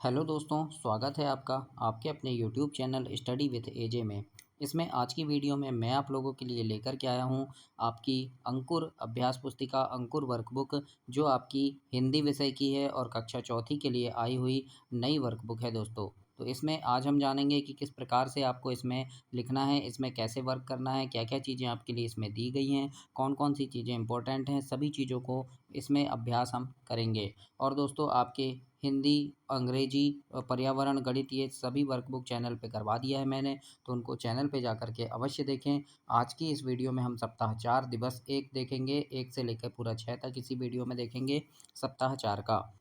Hello दोस्तों, स्वागत है आपका आपके अपने यूट्यूब चैनल स्टडी विद एजे में। इसमें आज की वीडियो में मैं आप लोगों के लिए लेकर के आया हूं आपकी अंकुर अभ्यास पुस्तिका अंकुर वर्कबुक, जो आपकी हिंदी विषय की है और कक्षा चौथी के लिए आई हुई नई वर्कबुक है दोस्तों। तो इसमें आज हम जानेंगे कि किस प्रकार से आपको इसमें लिखना है, इसमें कैसे वर्क करना है, क्या क्या चीज़ें आपके लिए इसमें दी गई हैं, कौन कौन सी चीज़ें इंपॉर्टेंट हैं, सभी चीज़ों को इसमें अभ्यास हम करेंगे। और दोस्तों आपके हिंदी, अंग्रेजी, पर्यावरण, गणित ये सभी वर्कबुक चैनल पे करवा दिया है मैंने, तो उनको चैनल पे जा कर के अवश्य देखें। आज की इस वीडियो में हम सप्ताह 4 दिवस 1 देखेंगे, 1 से लेकर पूरा 6 तक इसी वीडियो में देखेंगे सप्ताह 4 का।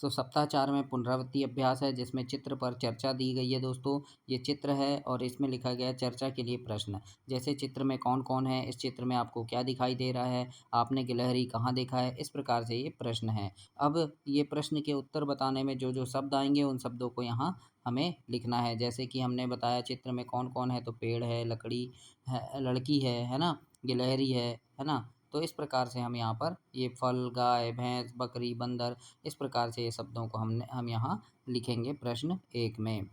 तो सप्ताह 4 में पुनरावृत्ति अभ्यास है, जिसमें चित्र पर चर्चा दी गई है दोस्तों। ये चित्र है और इसमें लिखा गया है चर्चा के लिए प्रश्न। जैसे चित्र में कौन-कौन है, इस चित्र में आपको क्या दिखाई दे रहा है, आपने गिलहरी कहाँ देखा है, इस प्रकार से ये प्रश्न है। अब ये प्रश्न के उत्तर बताने में जो-जो शब्द आएँगे उन शब्दों को यहाँ हमें लिखना है। जैसे कि हमने बताया चित्र में कौन-कौन है, तो पेड़ है, लकड़ी है, लड़की है ना? गिलहरी है ना? तो इस प्रकार से हम यहाँ पर ये फल, गाय, भैंस, बकरी, बंदर, इस प्रकार से ये शब्दों को हम यहाँ लिखेंगे प्रश्न 1 में।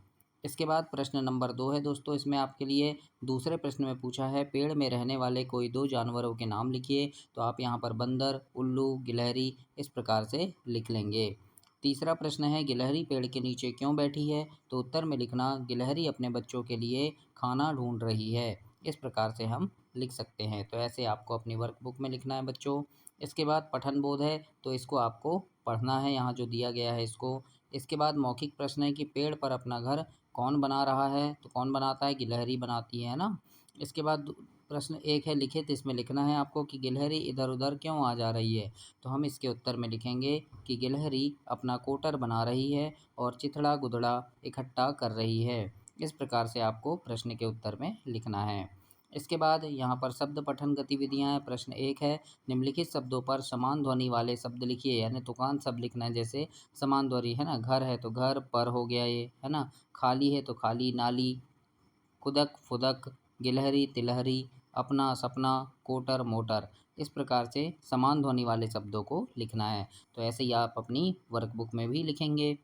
इसके बाद प्रश्न नंबर 2 है दोस्तों, इसमें आपके लिए दूसरे प्रश्न में पूछा है पेड़ में रहने वाले कोई 2 जानवरों के नाम लिखिए। तो आप यहाँ पर बंदर, उल्लू, गिलहरी इस प्रकार से लिख लेंगे। तीसरा प्रश्न है गिलहरी पेड़ के नीचे क्यों बैठी है? तो उत्तर में लिखना गिलहरी अपने बच्चों के लिए खाना ढूंढ रही है। इस प्रकार से हम लिख सकते हैं। तो ऐसे आपको अपनी वर्कबुक में लिखना है बच्चों। इसके बाद पठन बोध है, तो इसको आपको पढ़ना है, यहाँ जो दिया गया है इसको। इसके बाद मौखिक प्रश्न है कि पेड़ पर अपना घर कौन बना रहा है? तो कौन बनाता है? गिलहरी बनाती है ना? इसके बाद प्रश्न 1 है लिखित, इसमें लिखना है आपको कि गिलहरी इधर-उधर क्यों आ जा रही है? तो हम इसके उत्तर में लिखेंगे कि गिलहरी अपना कोटर बना रही है और चिथड़ा-गुदड़ा इकट्ठा कर रही है। इस प्रकार से आपको प्रश्न के उत्तर में लिखना है। इसके बाद यहाँ पर शब्द पठन गतिविधियाँ हैं। प्रश्न 1 है निम्नलिखित शब्दों पर समान ध्वनि वाले शब्द लिखिए, यानी तुकांत शब्द लिखना है। जैसे समान ध्वनि है ना, घर है तो घर, पर हो गया ये है ना, खाली है तो खाली, नाली, खुदक, फुदक, गिलहरी, तिलहरी, अपना, सपना, कोटर, मोटर। इस प्रकार से समान ध्वनि वाले शब्दों को लिखना है। तो ऐसे ही आप अपनी वर्कबुक में भी लिखेंगे।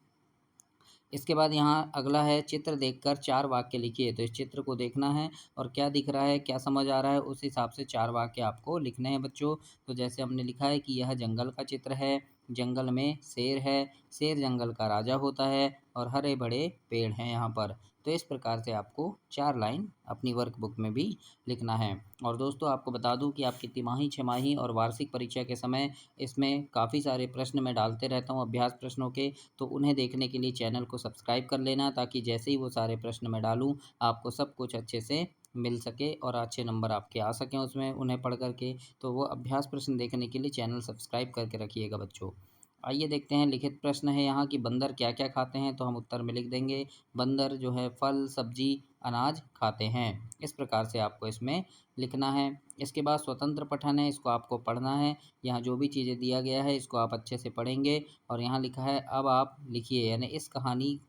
इसके बाद यहाँ अगला है चित्र देखकर 4 वाक्य लिखिए। तो इस चित्र को देखना है और क्या दिख रहा है, क्या समझ आ रहा है, उस हिसाब से 4 वाक्य आपको लिखने हैं बच्चों। तो जैसे हमने लिखा है कि यह जंगल का चित्र है, जंगल में शेर है, शेर जंगल का राजा होता है और हरे-भरे पेड़ हैं यहाँ पर। तो इस प्रकार से आपको 4 लाइन अपनी वर्कबुक में भी लिखना है। और दोस्तों आपको बता दूँ कि आपकी तिमाही, छमाही और वार्षिक परीक्षा के समय इसमें काफ़ी सारे प्रश्न मैं डालते रहता हूँ अभ्यास प्रश्नों के, तो उन्हें देखने के लिए चैनल को सब्सक्राइब कर लेना, ताकि जैसे ही वो सारे प्रश्न मैं डालूँ आपको सब कुछ अच्छे से मिल सके और अच्छे नंबर आपके आ सकें उसमें उन्हें पढ़ कर के। तो वो अभ्यास प्रश्न देखने के लिए चैनल सब्सक्राइब करके रखिएगा बच्चों। आइए देखते हैं, लिखित प्रश्न है यहाँ कि बंदर क्या-क्या खाते हैं? तो हम उत्तर में लिख देंगे बंदर जो है फल, सब्जी, अनाज खाते हैं। इस प्रकार से आपको इसमें लिखना है। इसके बाद स्वतंत्र पठन है, इसको आपको पढ़ना है। यहाँ जो भी चीज़ें दिया गया है इसको आप अच्छे से पढ़ेंगे। और यहाँ लिखा है अब आप लिखिए, यानी इस कहानी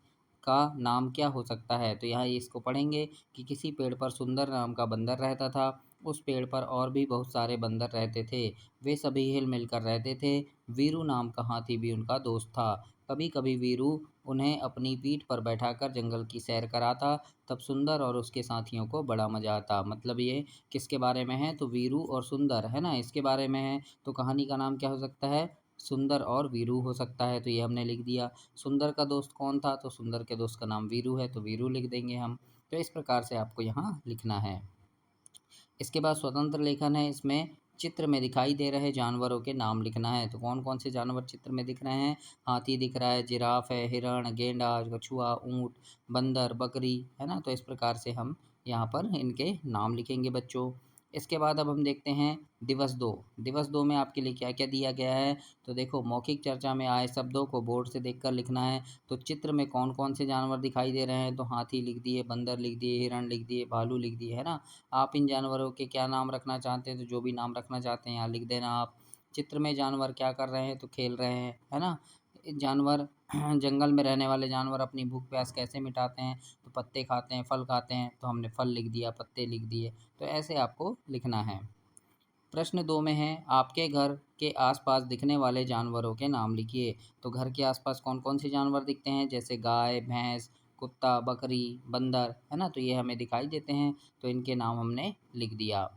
का नाम क्या हो सकता है? तो यहाँ इसको पढ़ेंगे कि किसी पेड़ पर सुंदर नाम का बंदर रहता था। उस पेड़ पर और भी बहुत सारे बंदर रहते थे। वे सभी हिल-मिल कर रहते थे। वीरू नाम का हाथी भी उनका दोस्त था। कभी-कभी वीरू उन्हें अपनी पीठ पर बैठाकर जंगल की सैर कराता, तब सुंदर और उसके साथियों को बड़ा मज़ा आता। मतलब ये किसके बारे में है? तो वीरू और सुंदर, है ना? इसके बारे में है। तो कहानी का नाम क्या हो सकता है? सुंदर और वीरू हो सकता है। तो ये हमने लिख दिया। सुंदर का दोस्त कौन था? तो सुंदर के दोस्त का नाम वीरू है, तो वीरू लिख देंगे हम। तो इस प्रकार से आपको यहाँ लिखना है। इसके बाद स्वतंत्र लेखन है, इसमें चित्र में दिखाई दे रहे जानवरों के नाम लिखना है। तो कौन-कौन से जानवर चित्र में दिख रहे हैं? हाथी दिख रहा है, जिराफ है, हिरण, गेंडा, कछुआ, ऊँट, बंदर, बकरी, है ना? तो इस प्रकार से हम यहाँ पर इनके नाम लिखेंगे बच्चों। इसके बाद अब हम देखते हैं दिवस 2। दिवस 2 में आपके लिए क्या-क्या दिया गया है? तो देखो मौखिक चर्चा में आए शब्दों को बोर्ड से देखकर लिखना है। तो चित्र में कौन-कौन से जानवर दिखाई दे रहे हैं? तो हाथी लिख दिए, बंदर लिख दिए, हिरण लिख दिए, भालू लिख दिए, है ना? आप इन जानवरों के क्या नाम रखना चाहते हैं? तो जो भी नाम रखना चाहते हैं यहाँ लिख देना आप। चित्र में जानवर क्या कर रहे हैं? तो खेल रहे हैं, है ना? जानवर जंगल में रहने वाले जानवर अपनी भूख प्यास कैसे मिटाते हैं? तो पत्ते खाते हैं, फल खाते हैं, तो हमने फल लिख दिया, पत्ते लिख दिए। तो ऐसे आपको लिखना है। प्रश्न 2 में है आपके घर के आसपास दिखने वाले जानवरों के नाम लिखिए। तो घर के आसपास कौन कौन से जानवर दिखते हैं, जैसे गाय, भैंस, कुत्ता, बकरी, बंदर, है ना, तो ये हमें दिखाई देते हैं, तो इनके नाम हमने लिख दिया।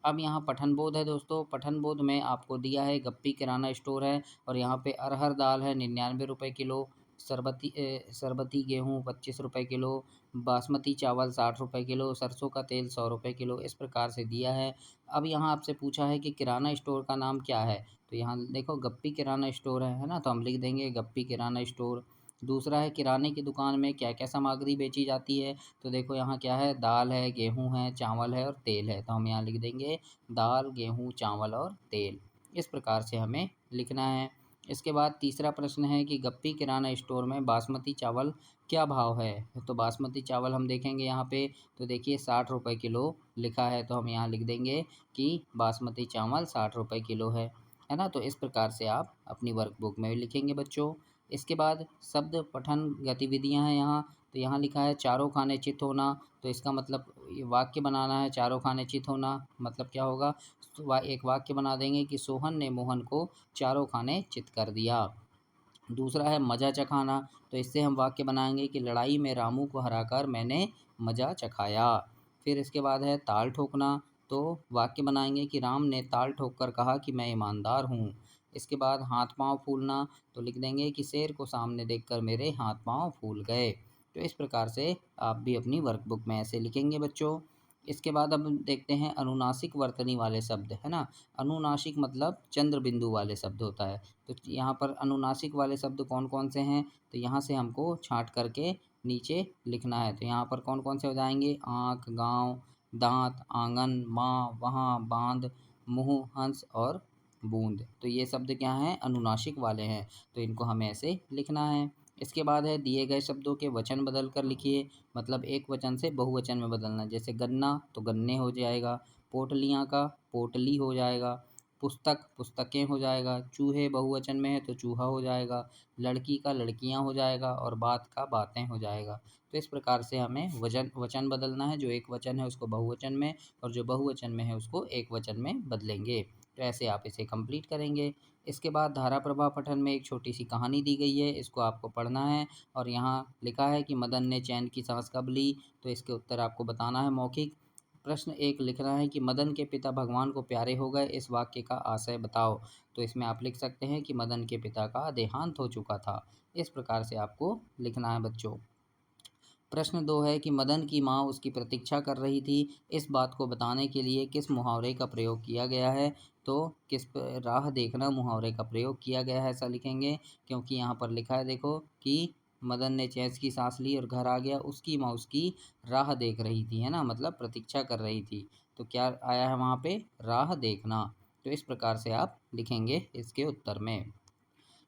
अब यहाँ पठन बोध है दोस्तों। पठन बोध में आपको दिया है गप्पी किराना स्टोर है और यहाँ पे अरहर दाल है 99 रुपये किलो, सरबती गेहूँ 25 रुपये किलो, बासमती चावल 60 रुपये किलो, सरसों का तेल 100 रुपये किलो, इस प्रकार से दिया है। अब यहाँ आपसे पूछा है कि किराना स्टोर का नाम क्या है, तो यहाँ देखो गप्पी किराना स्टोर है ना, तो हम लिख देंगे गप्पी किराना स्टोर। दूसरा है किराने की दुकान में क्या क्या सामग्री बेची जाती है, तो देखो यहाँ क्या है, दाल है, गेहूँ है, चावल है और तेल है, तो हम यहाँ लिख देंगे दाल, गेहूँ, चावल और तेल। इस प्रकार से हमें लिखना है। इसके बाद तीसरा प्रश्न है कि गप्पी किराना स्टोर में बासमती चावल क्या भाव है, तो बासमती चावल हम देखेंगे यहाँ पे, तो देखिए 60 रुपये किलो लिखा है, तो हम यहाँ लिख देंगे कि बासमती चावल 60 रुपये किलो है ना। तो इस प्रकार से आप अपनी वर्कबुक में लिखेंगे बच्चों। इसके बाद शब्द पठन गतिविधियाँ हैं यहाँ, तो यहाँ लिखा है चारों खाने चित होना, तो इसका मतलब ये वाक्य बनाना है, चारों खाने चित होना मतलब क्या होगा, तो एक वाक्य बना देंगे कि सोहन ने मोहन को चारों खाने चित कर दिया। दूसरा है मज़ा चखाना, तो इससे हम वाक्य बनाएंगे कि लड़ाई में रामू को हराकर मैंने मज़ा चखाया। फिर इसके बाद है ताल ठोकना, तो वाक्य बनाएंगे कि राम ने ताल ठोक कर कहा कि मैं ईमानदार हूँ। इसके बाद हाथ पांव फूलना, तो लिख देंगे कि शेर को सामने देखकर मेरे हाथ पांव फूल गए। तो इस प्रकार से आप भी अपनी वर्कबुक में ऐसे लिखेंगे बच्चों। इसके बाद अब देखते हैं अनुनासिक वर्तनी वाले शब्द, है ना। अनुनासिक मतलब चंद्र बिंदु वाले शब्द होता है, तो यहाँ पर अनुनासिक वाले शब्द कौन कौन से हैं, तो यहाँ से हमको छांट करके नीचे लिखना है। तो यहाँ पर कौन कौन से हो जाएंगे, आँख, गाँव, दांत, आंगन, माँ, वहाँ, बांध, मुँह, हंस और बूंद, तो ये शब्द क्या हैं, अनुनासिक वाले हैं, तो इनको हमें ऐसे लिखना है। इसके बाद है दिए गए शब्दों के वचन बदल कर लिखिए, मतलब एक वचन से बहुवचन में बदलना, जैसे गन्ना तो गन्ने हो जाएगा, पोटलियाँ का पोटली हो जाएगा, पुस्तक पुस्तकें हो जाएगा, चूहे बहुवचन में है तो चूहा हो जाएगा, लड़की का लड़कियां हो जाएगा और बात का बातें हो जाएगा। तो इस प्रकार से हमें वचन बदलना है, जो एक वचन है उसको बहुवचन में और जो बहुवचन में है उसको एक वचन में बदलेंगे। तो ऐसे आप इसे कंप्लीट करेंगे। इसके बाद धारा प्रवाह पठन में एक छोटी सी कहानी दी गई है, इसको आपको पढ़ना है और यहाँ लिखा है कि मदन ने चैन की सांस कब ली, तो इसके उत्तर आपको बताना है मौखिक। प्रश्न एक लिखना है कि मदन के पिता भगवान को प्यारे हो गए, इस वाक्य का आशय बताओ, तो इसमें आप लिख सकते हैं कि मदन के पिता का देहांत हो चुका था। इस प्रकार से आपको लिखना है बच्चों। प्रश्न दो है कि मदन की माँ उसकी प्रतीक्षा कर रही थी, इस बात को बताने के लिए किस मुहावरे का प्रयोग किया गया है, तो राह देखना मुहावरे का प्रयोग किया गया है, ऐसा लिखेंगे, क्योंकि यहाँ पर लिखा है देखो कि मदन ने चैन की सांस ली और घर आ गया, उसकी माँ उसकी राह देख रही थी, है ना, मतलब प्रतीक्षा कर रही थी, तो क्या आया है वहाँ पे, राह देखना। तो इस प्रकार से आप लिखेंगे इसके उत्तर में।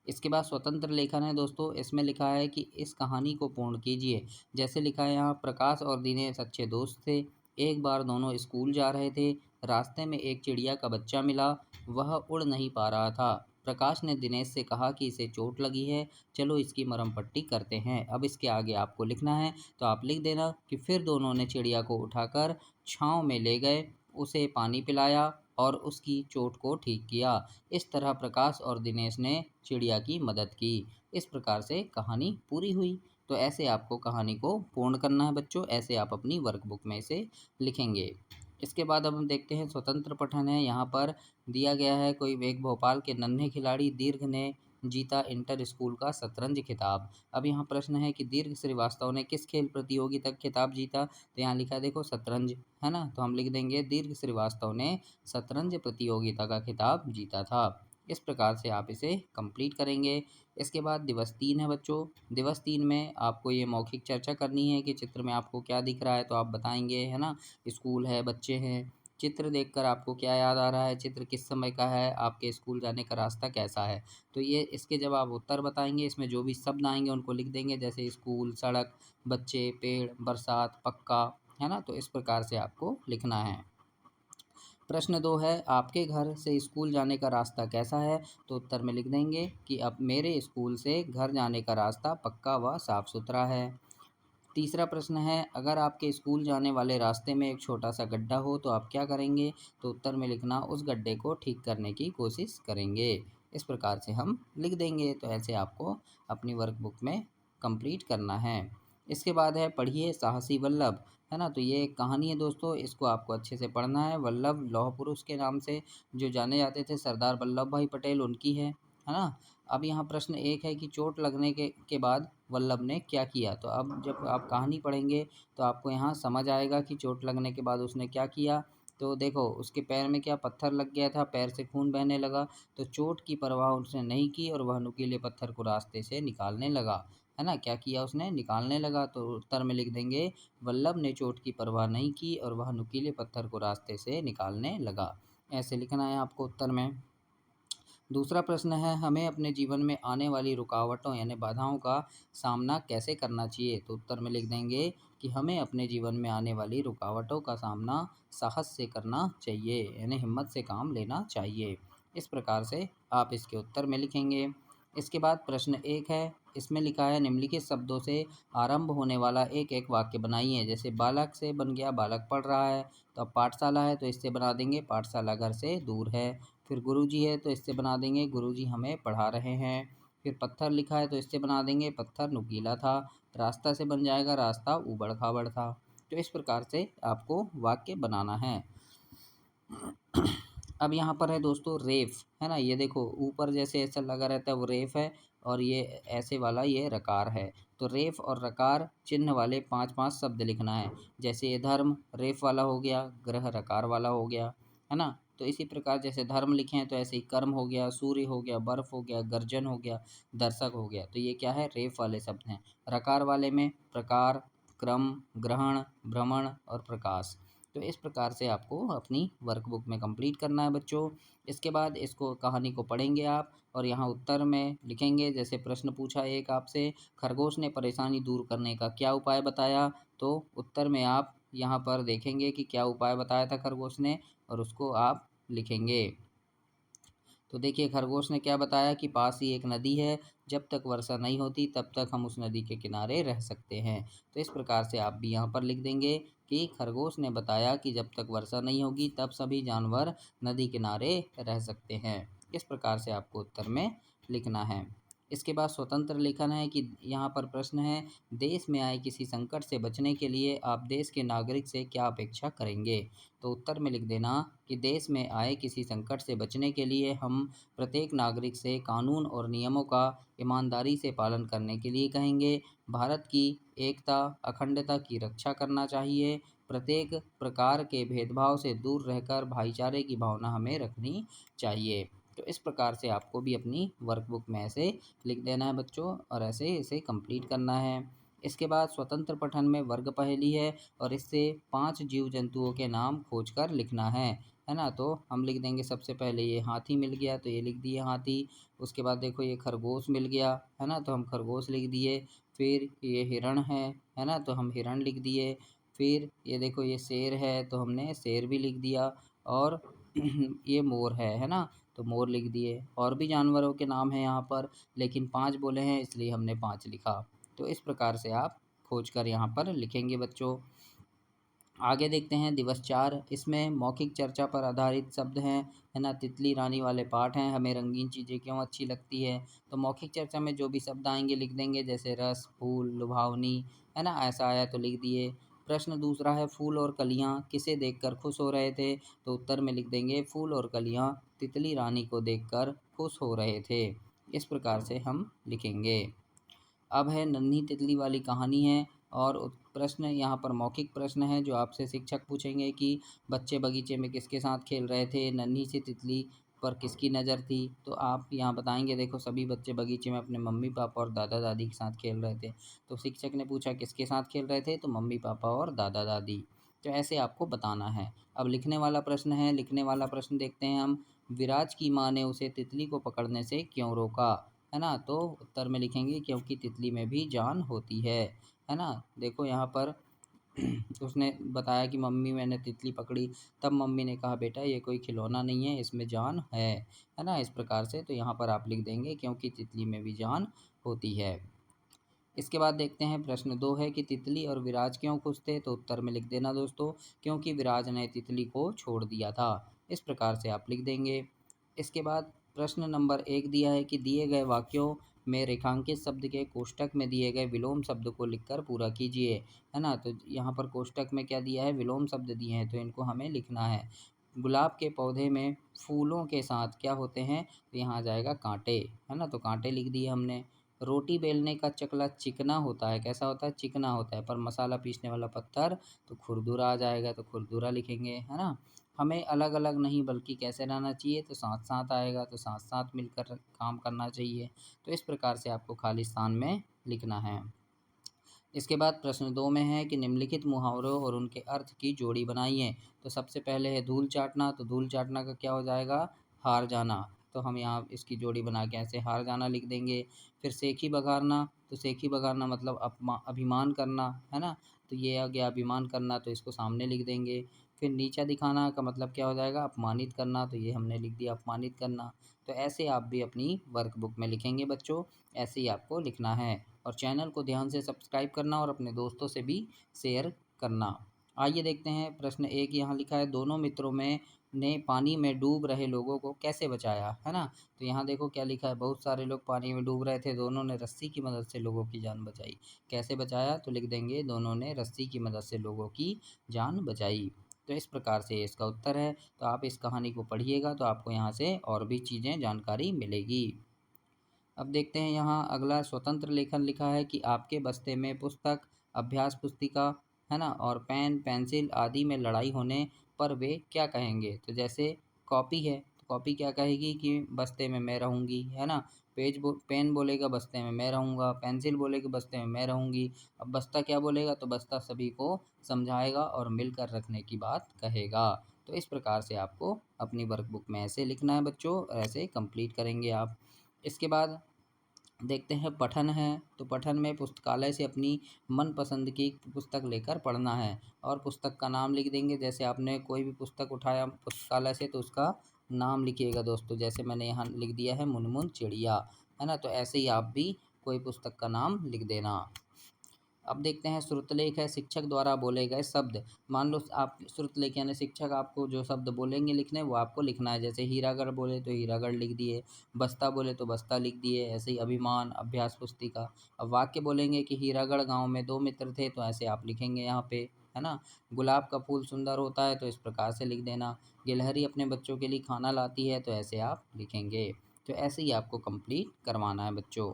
इसके बाद स्वतंत्र लेखन है दोस्तों, इसमें लिखा है कि इस कहानी को पूर्ण कीजिए। जैसे लिखा है यहाँ, प्रकाश और दिनेश अच्छे दोस्त थे, एक बार दोनों स्कूल जा रहे थे, रास्ते में एक चिड़िया का बच्चा मिला, वह उड़ नहीं पा रहा था। प्रकाश ने दिनेश से कहा कि इसे चोट लगी है, चलो इसकी मरहम पट्टी करते हैं। अब इसके आगे आपको लिखना है, तो आप लिख देना कि फिर दोनों ने चिड़िया को उठाकर छाँव में ले गए, उसे पानी पिलाया और उसकी चोट को ठीक किया। इस तरह प्रकाश और दिनेश ने चिड़िया की मदद की। इस प्रकार से कहानी पूरी हुई। तो ऐसे आपको कहानी को पूर्ण करना है बच्चों, ऐसे आप अपनी वर्कबुक में इसे लिखेंगे। इसके बाद अब हम देखते हैं स्वतंत्र पठन है। यहाँ पर दिया गया है कोई एक भोपाल के नन्हे खिलाड़ी दीर्घ ने जीता इंटर स्कूल का शतरंज खिताब। अब यहाँ प्रश्न है कि दीर्घ श्रीवास्तव ने किस खेल प्रतियोगिता का खिताब जीता, तो यहाँ लिखा है देखो शतरंज, है ना, तो हम लिख देंगे दीर्घ श्रीवास्तव ने शतरंज प्रतियोगिता का खिताब जीता था। इस प्रकार से आप इसे कंप्लीट करेंगे। इसके बाद दिवस 3 है बच्चों। दिवस 3 में आपको ये मौखिक चर्चा करनी है कि चित्र में आपको क्या दिख रहा है, तो आप बताएंगे, है ना, स्कूल है, बच्चे हैं, चित्र देखकर आपको क्या याद आ रहा है, चित्र किस समय का है, आपके स्कूल जाने का रास्ता कैसा है। तो ये इसके जब आप उत्तर बताएंगे, इसमें जो भी शब्द आएंगे उनको लिख देंगे, जैसे स्कूल, सड़क, बच्चे, पेड़, बरसात, पक्का, है ना, तो इस प्रकार से आपको लिखना है। प्रश्न 2 है, आपके घर से स्कूल जाने का रास्ता कैसा है, तो उत्तर में लिख देंगे कि अब मेरे स्कूल से घर जाने का रास्ता पक्का व साफ सुथरा है। तीसरा प्रश्न है, अगर आपके स्कूल जाने वाले रास्ते में एक छोटा सा गड्ढा हो तो आप क्या करेंगे? तो उत्तर में लिखना, उस गड्ढे को ठीक करने की कोशिश करेंगे। इस प्रकार से हम लिख देंगे। तो ऐसे आपको अपनी वर्कबुक में कंप्लीट करना है। इसके बाद है, पढ़िए साहसी वल्लभ, है ना। तो ये एक कहानी है दोस्तों, इसको आपको अच्छे से पढ़ना है। वल्लभ लौह पुरुष के नाम से जो जाने जाते थे, सरदार वल्लभ भाई पटेल, उनकी है ना। अब यहाँ प्रश्न एक है कि चोट लगने के बाद वल्लभ ने क्या किया? तो अब जब आप कहानी पढ़ेंगे तो आपको यहाँ समझ आएगा कि चोट लगने के बाद उसने क्या किया। तो देखो, उसके पैर में क्या पत्थर लग गया था, पैर से खून बहने लगा। तो चोट की परवाह उसने नहीं की और वह नुकीले पत्थर को रास्ते से निकालने लगा, है ना। क्या किया उसने? निकालने लगा। तो उत्तर में लिख देंगे, वल्लभ ने चोट की परवाह नहीं की और वह नुकीले पत्थर को रास्ते से निकालने लगा। ऐसे लिखना है आपको उत्तर में। दूसरा प्रश्न है, हमें अपने जीवन में आने वाली रुकावटों यानी बाधाओं का सामना कैसे करना चाहिए? तो उत्तर में लिख देंगे कि हमें अपने जीवन में आने वाली रुकावटों का सामना साहस से करना चाहिए, यानी हिम्मत से काम लेना चाहिए। इस प्रकार से आप इसके उत्तर में लिखेंगे। इसके बाद प्रश्न एक है, इसमें लिखा है, निम्नलिखित शब्दों से आरंभ होने वाला एक एक वाक्य बनाइए। जैसे बालक से बन गया बालक पढ़ रहा है, तो अब पाठशाला है तो इससे बना देंगे पाठशाला घर से दूर है। फिर गुरुजी है तो इससे बना देंगे गुरुजी हमें पढ़ा रहे हैं। फिर पत्थर लिखा है तो इससे बना देंगे पत्थर नुकीला था। रास्ता से बन जाएगा रास्ता ऊबड़ खाबड़ था। तो इस प्रकार से आपको वाक्य बनाना है। अब यहाँ पर है दोस्तों रेफ, है ना। ये देखो ऊपर जैसे ऐसा लगा रहता है वो रेफ है, और ये ऐसे वाला ये रकार है। तो रेफ और रकार चिन्ह वाले 5-5 शब्द लिखना है। जैसे ये धर्म रेफ वाला हो गया, ग्रह रकार वाला हो गया, है ना। तो इसी प्रकार जैसे धर्म लिखे हैं तो ऐसे ही कर्म हो गया, सूर्य हो गया, बर्फ हो गया, गर्जन हो गया, दर्शक हो गया। तो ये क्या है? रेफ वाले शब्द हैं। रकार वाले में प्रकार, क्रम, ग्रहण, भ्रमण और प्रकाश। तो इस प्रकार से आपको अपनी वर्कबुक में कंप्लीट करना है बच्चों। इसके बाद इसको कहानी को पढ़ेंगे आप और यहाँ उत्तर में लिखेंगे। जैसे प्रश्न पूछा एक आपसे, खरगोश ने परेशानी दूर करने का क्या उपाय बताया? तो उत्तर में आप यहाँ पर देखेंगे कि क्या उपाय बताया था खरगोश ने, और उसको आप लिखेंगे। तो देखिए खरगोश ने क्या बताया कि पास ही एक नदी है, जब तक वर्षा नहीं होती तब तक हम उस नदी के किनारे रह सकते हैं। तो इस प्रकार से आप भी यहाँ पर लिख देंगे कि खरगोश ने बताया कि जब तक वर्षा नहीं होगी तब सभी जानवर नदी किनारे रह सकते हैं। इस प्रकार से आपको उत्तर में लिखना है। इसके बाद स्वतंत्र लेखन है कि यहाँ पर प्रश्न है, देश में आए किसी संकट से बचने के लिए आप देश के नागरिक से क्या अपेक्षा करेंगे? तो उत्तर में लिख देना कि देश में आए किसी संकट से बचने के लिए हम प्रत्येक नागरिक से कानून और नियमों का ईमानदारी से पालन करने के लिए कहेंगे। भारत की एकता अखंडता की रक्षा करना चाहिए। प्रत्येक प्रकार के भेदभाव से दूर रहकर भाईचारे की भावना हमें रखनी चाहिए। तो इस प्रकार से आपको भी अपनी वर्कबुक में ऐसे लिख देना है बच्चों, और ऐसे इसे कंप्लीट करना है। इसके बाद स्वतंत्र पठन में वर्ग पहेली है, और इससे 5 जीव जंतुओं के नाम खोजकर लिखना है ना। तो हम लिख देंगे सबसे पहले ये हाथी मिल गया तो ये लिख दिए हाथी। उसके बाद देखो ये खरगोश मिल गया, है ना, तो हम खरगोश लिख दिए। फिर ये हिरण है ना, तो हम हिरण लिख दिए। फिर ये देखो ये शेर है तो हमने शेर भी लिख दिया। और ये मोर है ना, तो मोर लिख दिए। और भी जानवरों के नाम हैं यहाँ पर, लेकिन 5 बोले हैं इसलिए हमने 5 लिखा। तो इस प्रकार से आप खोज कर यहाँ पर लिखेंगे बच्चों। आगे देखते हैं दिवस 4। इसमें मौखिक चर्चा पर आधारित शब्द हैं, है ना। तितली रानी वाले पाठ हैं, हमें रंगीन चीज़ें क्यों अच्छी लगती है। तो मौखिक चर्चा में जो भी शब्द आएंगे लिख देंगे, जैसे रस, फूल, लुभावनी, है ना, ऐसा आया तो लिख दिए। प्रश्न दूसरा है, फूल और कलियाँ किसे देखकर खुश हो रहे थे? तो उत्तर में लिख देंगे, फूल और कलियाँ तितली रानी को देखकर खुश हो रहे थे। इस प्रकार से हम लिखेंगे। अब है नन्ही तितली वाली कहानी है, और प्रश्न यहाँ पर मौखिक प्रश्न है जो आपसे शिक्षक पूछेंगे कि बच्चे बगीचे में किसके साथ खेल रहे थे, नन्ही सी तितली पर किसकी नज़र थी। तो आप यहाँ बताएंगे, देखो सभी बच्चे बगीचे में अपने मम्मी पापा और दादा दादी के साथ खेल रहे थे। तो शिक्षक ने पूछा किसके साथ खेल रहे थे, तो मम्मी पापा और दादा दादी। तो ऐसे आपको बताना है। अब लिखने वाला प्रश्न है, लिखने वाला प्रश्न देखते हैं हम। विराज की माँ ने उसे तितली को पकड़ने से क्यों रोका? है ना, तो उत्तर में लिखेंगे क्योंकि तितली में भी जान होती है ना। देखो यहाँ पर उसने बताया कि मम्मी मैंने तितली पकड़ी, तब मम्मी ने कहा बेटा ये कोई खिलौना नहीं है, इसमें जान है ना। इस प्रकार से तो यहाँ पर आप लिख देंगे क्योंकि तितली में भी जान होती है। इसके बाद देखते हैं प्रश्न 2 है कि तितली और विराज क्यों खुश थे, तो उत्तर में लिख देना दोस्तों, क्योंकि विराज ने तितली को छोड़ दिया था। इस प्रकार से आप लिख देंगे। इसके बाद प्रश्न नंबर 1 दिया है कि दिए गए वाक्यों में रेखांकित शब्द के कोष्ठक में दिए गए विलोम शब्द को लिखकर पूरा कीजिए, है ना। तो यहाँ पर कोष्ठक में क्या दिया है, विलोम शब्द दिए हैं, तो इनको हमें लिखना है। गुलाब के पौधे में फूलों के साथ क्या होते हैं, तो यहाँ आ जाएगा कांटे, है ना, तो कांटे लिख दिए हमने। रोटी बेलने का चकला चिकना होता है, कैसा होता है, चिकना होता है, पर मसाला पीसने वाला पत्थर तो खुरदुरा आ जाएगा, तो खुरदुरा लिखेंगे, है ना। हमें अलग अलग नहीं बल्कि कैसे रहना चाहिए, तो साथ साथ आएगा, तो साथ साथ मिलकर काम करना चाहिए। तो इस प्रकार से आपको खाली स्थान में लिखना है। इसके बाद प्रश्न 2 में है कि निम्नलिखित मुहावरों और उनके अर्थ की जोड़ी बनाइए। तो सबसे पहले है धूल चाटना, तो धूल चाटना का क्या हो जाएगा, हार जाना, तो हम यहाँ इसकी जोड़ी बना के ऐसे हार जाना लिख देंगे। फिर सेखी बघारना, तो सेखी बघारना मतलब अभिमान करना, है ना, तो ये आ गया अभिमान करना, तो इसको सामने लिख देंगे। फिर नीचा दिखाना का मतलब क्या हो जाएगा, अपमानित करना, तो ये हमने लिख दिया अपमानित करना। तो ऐसे आप भी अपनी वर्कबुक में लिखेंगे बच्चों, ऐसे ही आपको लिखना है। और चैनल को ध्यान से सब्सक्राइब करना और अपने दोस्तों से भी शेयर करना। आइए देखते हैं प्रश्न 1 यहाँ लिखा है, दोनों मित्रों में ने पानी में डूब रहे लोगों को कैसे बचाया, है ना। तो यहाँ देखो क्या लिखा है, बहुत सारे लोग पानी में डूब रहे थे, दोनों ने रस्सी की मदद से लोगों की जान बचाई। कैसे बचाया, तो लिख देंगे दोनों ने रस्सी की मदद से लोगों की जान बचाई। तो इस प्रकार से इसका उत्तर है। तो आप इस कहानी को पढ़िएगा तो आपको यहाँ से और भी चीज़ें जानकारी मिलेगी। अब देखते हैं यहाँ अगला स्वतंत्र लेखन लिखा है कि आपके बस्ते में पुस्तक, अभ्यास पुस्तिका, है ना, और पेन पेंसिल आदि में लड़ाई होने पर वे क्या कहेंगे। तो जैसे कॉपी है, तो कॉपी क्या कहेगी कि बस्ते में मैं रहूँगी, है ना। पेन बोलेगा बस्ते में मैं रहूँगा, पेंसिल बोलेगी बस्ते में मैं रहूँगी। अब बस्ता क्या बोलेगा, तो बस्ता सभी को समझाएगा और मिलकर रखने की बात कहेगा। तो इस प्रकार से आपको अपनी वर्कबुक में ऐसे लिखना है बच्चों, ऐसे कंप्लीट करेंगे आप। इसके बाद देखते हैं पठन है, तो पठन में पुस्तकालय से अपनी मनपसंद की पुस्तक लेकर पढ़ना है और पुस्तक का नाम लिख देंगे। जैसे आपने कोई भी पुस्तक उठाया पुस्तकालय से तो उसका नाम लिखिएगा दोस्तों, जैसे मैंने यहाँ लिख दिया है मुनमुन चिड़िया, है ना। तो ऐसे ही आप भी कोई पुस्तक का नाम लिख देना। अब देखते हैं श्रुतलेख है, शिक्षक द्वारा बोले गए शब्द। मान लो आप श्रुतलेख यानी शिक्षक आपको जो शब्द बोलेंगे लिखने वो आपको लिखना है। जैसे हीरागढ़ बोले तो हीरागढ़ लिख दिए, बस्ता बोले तो बस्ता लिख दिए, ऐसे ही अभिमान, अभ्यास पुस्तिका। अब वाक्य बोलेंगे कि हीरागढ़ गांव में दो मित्र थे, तो ऐसे आप लिखेंगे यहाँ पे, है ना। गुलाब का फूल सुंदर होता है, तो इस प्रकार से लिख देना। गिलहरी अपने बच्चों के लिए खाना लाती है, तो ऐसे आप लिखेंगे। तो ऐसे ही आपको कंप्लीट करवाना है बच्चों।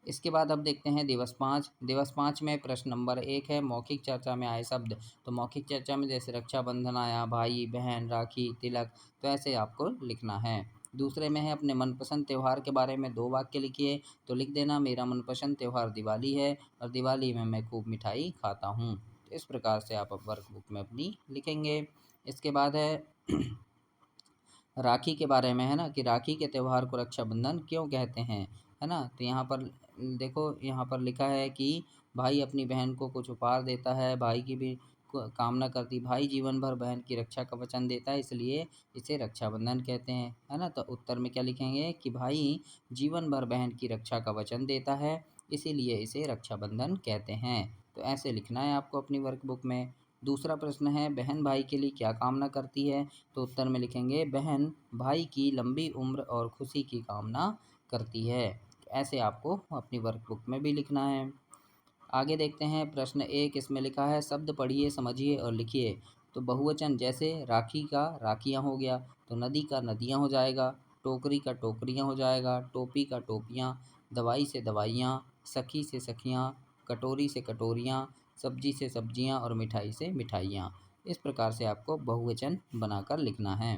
इसके बाद अब देखते हैं दिवस 5। दिवस 5 में प्रश्न नंबर 1 है मौखिक चर्चा में आए शब्द। तो मौखिक चर्चा में जैसे रक्षाबंधन आया, भाई बहन, राखी, तिलक, तो ऐसे आपको लिखना है। दूसरे में है अपने मनपसंद त्यौहार के बारे में 2 वाक्य लिखिए। तो लिख देना मेरा मनपसंद त्यौहार दिवाली है और दिवाली में मैं खूब मिठाई खाता हूँ। तो इस प्रकार से आप वर्कबुक में अपनी लिखेंगे। इसके बाद है राखी के बारे में, है ना, कि राखी के त्यौहार को रक्षाबंधन क्यों कहते हैं, है ना। तो यहाँ पर देखो यहाँ पर लिखा है कि भाई अपनी बहन को कुछ उपहार देता है, भाई की भी कामना करती, भाई जीवन भर बहन की रक्षा का वचन देता है, इसलिए इसे रक्षाबंधन कहते हैं, है ना। तो उत्तर में क्या लिखेंगे कि भाई जीवन भर बहन की रक्षा का वचन देता है, इसीलिए इसे रक्षाबंधन कहते हैं। तो ऐसे लिखना है आपको अपनी वर्कबुक में। दूसरा प्रश्न है बहन भाई के लिए क्या कामना करती है। तो उत्तर में लिखेंगे बहन भाई की लंबी उम्र और खुशी की कामना करती है। ऐसे आपको अपनी वर्कबुक में भी लिखना है। आगे देखते हैं प्रश्न 1, इसमें लिखा है शब्द पढ़िए, समझिए और लिखिए। तो बहुवचन जैसे राखी का राखियाँ हो गया, तो नदी का नदियाँ हो जाएगा, टोकरी का टोकरियाँ हो जाएगा, टोपी का टोपियाँ, दवाई से दवाइयाँ, सखी से सखियाँ, कटोरी से कटोरियाँ, सब्जी से सब्जियाँ और मिठाई से मिठाइयाँ। इस प्रकार से आपको बहुवचन बनाकर लिखना है।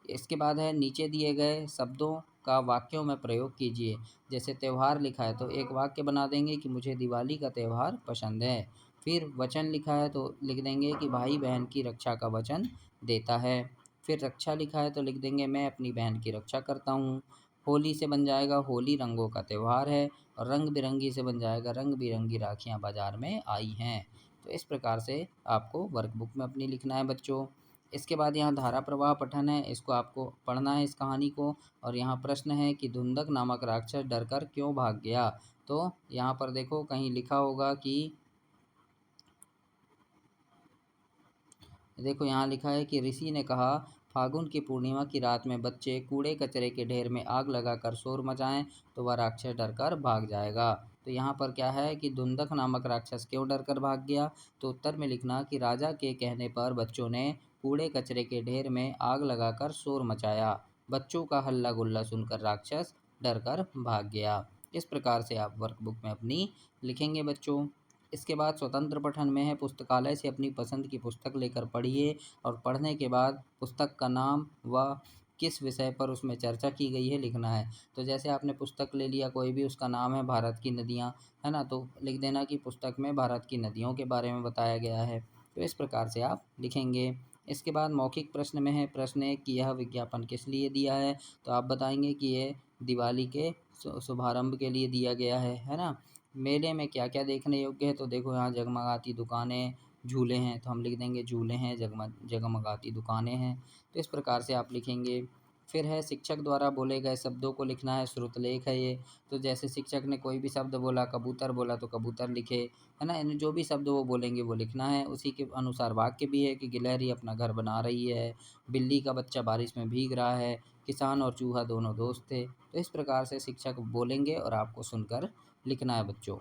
इसके बाद है नीचे दिए गए शब्दों का वाक्यों में प्रयोग कीजिए। जैसे त्यौहार लिखा है तो एक वाक्य बना देंगे कि मुझे दिवाली का त्यौहार पसंद है। फिर वचन लिखा है तो लिख देंगे कि भाई बहन की रक्षा का वचन देता है। फिर रक्षा लिखा है तो लिख देंगे मैं अपनी बहन की रक्षा करता हूँ। होली से बन जाएगा होली रंगों का त्यौहार है, और रंग बिरंगी से बन जाएगा रंग बिरंगी राखियाँ बाजार में आई हैं। तो इस प्रकार से आपको वर्कबुक में अपनी लिखना है बच्चों। इसके बाद यहाँ धारा प्रवाह पठन है, इसको आपको पढ़ना है इस कहानी को। और यहाँ प्रश्न है कि धुंधक नामक राक्षस डरकर क्यों भाग गया। तो यहाँ पर देखो कहीं लिखा होगा कि देखो यहाँ लिखा है कि ऋषि ने कहा, फागुन की पूर्णिमा की रात में बच्चे कूड़े कचरे के ढेर में आग लगाकर शोर मचाएं तो वह राक्षस डरकर भाग जाएगा। तो यहाँ पर क्या है कि धुंधक नामक राक्षस क्यों डरकर भाग गया। तो उत्तर में लिखना कि राजा के कहने पर बच्चों ने कूड़े कचरे के ढेर में आग लगाकर शोर मचाया। बच्चों का हल्ला गुल्ला सुनकर राक्षस डरकर भाग गया। इस प्रकार से आप वर्कबुक में अपनी लिखेंगे बच्चों। इसके बाद स्वतंत्र पठन में है, पुस्तकालय से अपनी पसंद की पुस्तक लेकर पढ़िए और पढ़ने के बाद पुस्तक का नाम व किस विषय पर उसमें चर्चा की गई है लिखना है। तो जैसे आपने पुस्तक ले लिया कोई भी, उसका नाम है भारत की नदियाँ, है ना, तो लिख देना कि पुस्तक में भारत की नदियों के बारे में बताया गया है। तो इस प्रकार से आप लिखेंगे। इसके बाद मौखिक प्रश्न में है, प्रश्न एक कि यह विज्ञापन किस लिए दिया है। तो आप बताएंगे कि ये दिवाली के शुभारंभ के लिए दिया गया है ना। मेले में क्या क्या देखने योग्य है। तो देखो यहाँ जगमगाती दुकानें, झूले हैं, तो हम लिख देंगे झूले हैं, जगमगाती दुकानें हैं। तो इस प्रकार से आप लिखेंगे। फिर है शिक्षक द्वारा बोले गए शब्दों को लिखना है, श्रुतलेख है ये। तो जैसे शिक्षक ने कोई भी शब्द बोला, कबूतर बोला तो कबूतर लिखे, है ना, यानी जो भी शब्द वो बोलेंगे वो लिखना है। उसी के अनुसार वाक्य भी है कि गिलहरी अपना घर बना रही है, बिल्ली का बच्चा बारिश में भीग रहा है, किसान और चूहा दोनों दोस्त थे। तो इस प्रकार से शिक्षक बोलेंगे और आपको सुनकर लिखना है बच्चों।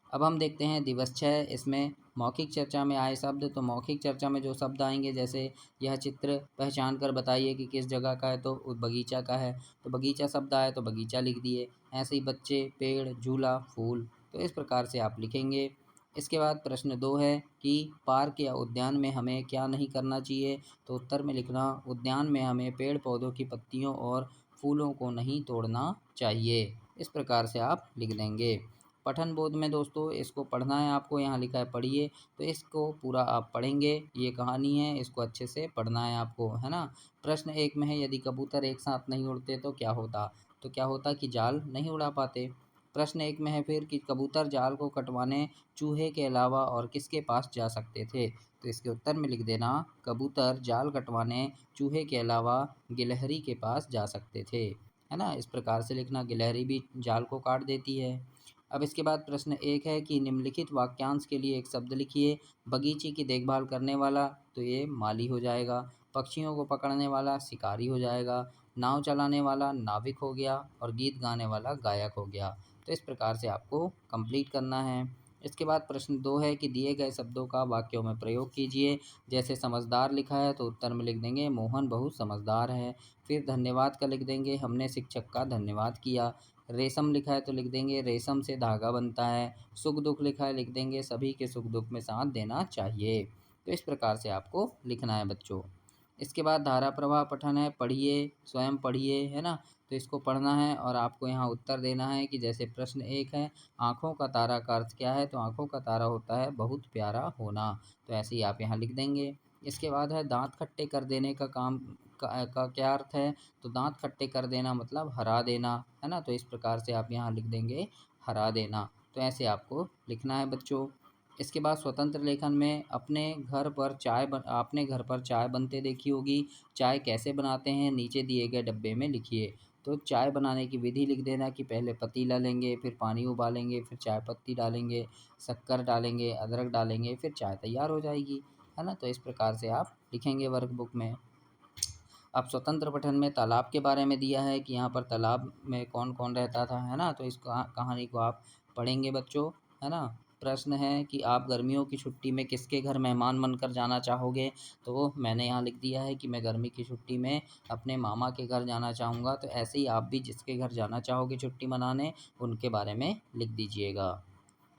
अब हम देखते हैं दिवस 6, इसमें मौखिक चर्चा में आए शब्द। तो मौखिक चर्चा में जो शब्द आएंगे, जैसे यह चित्र पहचान कर बताइए कि किस जगह का है। तो बगीचा का है, तो बगीचा शब्द आया तो बगीचा लिख दिए। ऐसे ही बच्चे, पेड़, झूला, फूल। तो इस प्रकार से आप लिखेंगे। इसके बाद प्रश्न 2 है कि पार्क या उद्यान में हमें क्या नहीं करना चाहिए। तो उत्तर में लिखना, उद्यान में हमें पेड़ पौधों की पत्तियों और फूलों को नहीं तोड़ना चाहिए। इस प्रकार से आप लिख देंगे। पठन बोध में दोस्तों इसको पढ़ना है आपको, यहाँ लिखा है पढ़िए, तो इसको पूरा आप पढ़ेंगे। ये कहानी है, इसको अच्छे से पढ़ना है आपको, है ना। प्रश्न 1 में है, यदि कबूतर एक साथ नहीं उड़ते तो क्या होता। तो क्या होता कि जाल नहीं उड़ा पाते। प्रश्न 1 में है फिर कि कबूतर जाल को कटवाने चूहे के अलावा और किसके पास जा सकते थे। तो इसके उत्तर में लिख देना, कबूतर जाल कटवाने चूहे के अलावा गिलहरी के पास जा सकते थे, है ना। इस प्रकार से लिखना, गिलहरी भी जाल को काट देती है। अब इसके बाद प्रश्न 1 है कि निम्नलिखित वाक्यांश के लिए एक शब्द लिखिए। बगीचे की देखभाल करने वाला, तो ये माली हो जाएगा। पक्षियों को पकड़ने वाला शिकारी हो जाएगा। नाव चलाने वाला नाविक हो गया। और गीत गाने वाला गायक हो गया। तो इस प्रकार से आपको कंप्लीट करना है। इसके बाद प्रश्न 2 है कि दिए गए शब्दों का वाक्यों में प्रयोग कीजिए। जैसे समझदार लिखा है तो उत्तर में लिख देंगे, मोहन बहुत समझदार है। फिर धन्यवाद का लिख देंगे, हमने शिक्षक का धन्यवाद किया। रेशम लिखा है तो लिख देंगे, रेशम से धागा बनता है। सुख दुख लिखा है, लिख देंगे, सभी के सुख दुख में साथ देना चाहिए। तो इस प्रकार से आपको लिखना है बच्चों। इसके बाद धारा प्रवाह पठन है, पढ़िए, स्वयं पढ़िए, है ना। तो इसको पढ़ना है और आपको यहाँ उत्तर देना है कि जैसे प्रश्न 1 है, आँखों का तारा का अर्थ क्या है। तो आँखों का तारा होता है बहुत प्यारा होना। तो ऐसे ही आप यहाँ लिख देंगे। इसके बाद है दांत खट्टे कर देने का काम का क्या अर्थ है। तो दांत खट्टे कर देना मतलब हरा देना, है ना। तो इस प्रकार से आप यहाँ लिख देंगे, हरा देना। तो ऐसे आपको लिखना है बच्चों। इसके बाद स्वतंत्र लेखन में आपने घर पर चाय बनते देखी होगी। चाय कैसे बनाते हैं, नीचे दिए गए डब्बे में लिखिए। तो चाय बनाने की विधि लिख देना कि पहले पतीला लेंगे, फिर पानी उबालेंगे, फिर चाय पत्ती डालेंगे, शक्कर डालेंगे, अदरक डालेंगे, फिर चाय तैयार हो जाएगी, है ना। तो इस प्रकार से आप लिखेंगे वर्कबुक में। अब स्वतंत्र पठन में तालाब के बारे में दिया है कि यहाँ पर तालाब में कौन कौन रहता था, है ना। तो इस कहानी को आप पढ़ेंगे बच्चों, है ना। प्रश्न है कि आप गर्मियों की छुट्टी में किसके घर मेहमान बनकर जाना चाहोगे। तो मैंने यहाँ लिख दिया है कि मैं गर्मी की छुट्टी में अपने मामा के घर जाना चाहूँगा। तो ऐसे ही आप भी जिसके घर जाना चाहोगे छुट्टी मनाने, उनके बारे में लिख दीजिएगा।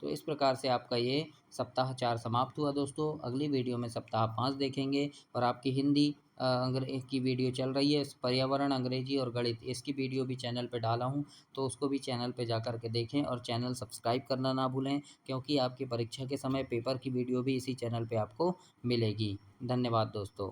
तो इस प्रकार से आपका ये सप्ताह 4 समाप्त हुआ दोस्तों। अगली वीडियो में सप्ताह 5 देखेंगे। और आपकी हिंदी की वीडियो चल रही है, पर्यावरण, अंग्रेजी और गणित, इसकी वीडियो भी चैनल पे डाला हूँ। तो उसको भी चैनल पे जा कर के देखें और चैनल सब्सक्राइब करना ना भूलें, क्योंकि आपकी परीक्षा के समय पेपर की वीडियो भी इसी चैनल पे आपको मिलेगी। धन्यवाद दोस्तों।